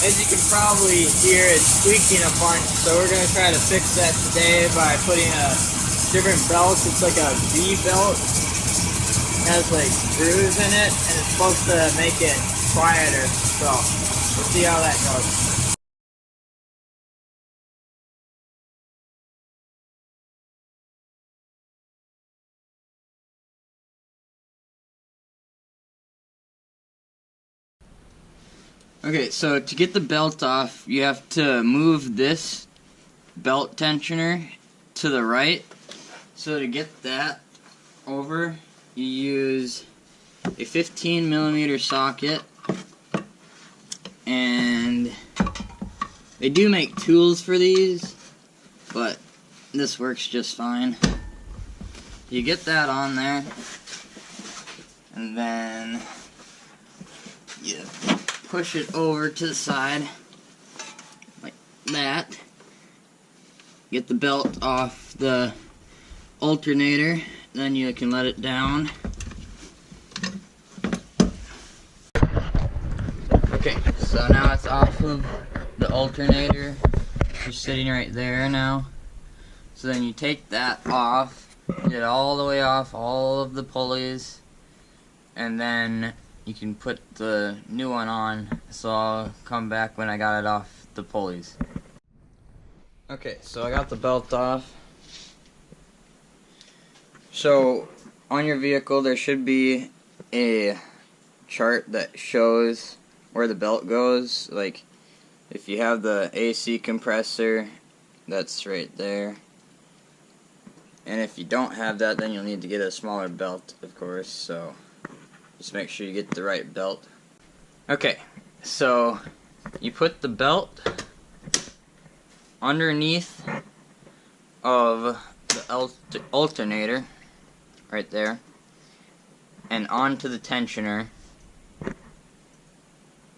As you can probably hear, it's squeaking a bunch, so we're going to try to fix that today by putting a different belt. It's like a V belt. It has like grooves in it, and it's supposed to make it quieter, so we'll see how that goes. Okay, so to get the belt off, you have to move this belt tensioner to the right. So to get that over, you use a 15mm socket, and they do make tools for these, but this works just fine. You get that on there, and then you push it over to the side like that. Get the belt off the alternator, then you can let it down. Okay, so now it's off of the alternator. Just sitting right there now. So then you take that off, get it all the way off, all of the pulleys, and then you can put the new one on, so I'll come back when I got it off the pulleys. Okay, so I got the belt off. So on your vehicle there should be a chart that shows where the belt goes. Like if you have the AC compressor, that's right there. And if you don't have that, then you'll need to get a smaller belt, of course, so just make sure you get the right belt. Okay, so you put the belt underneath of the alternator, right there, and onto the tensioner,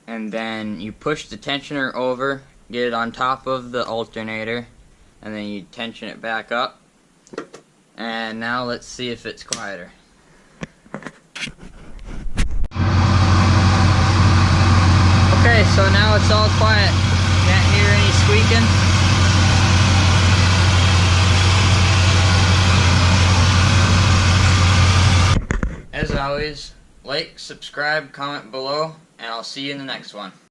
and then you push the tensioner over, get it on top of the alternator, and then you tension it back up. And now let's see if it's quieter. Okay, so now it's all quiet. Can't hear any squeaking. As always, like, subscribe, comment below, and I'll see you in the next one.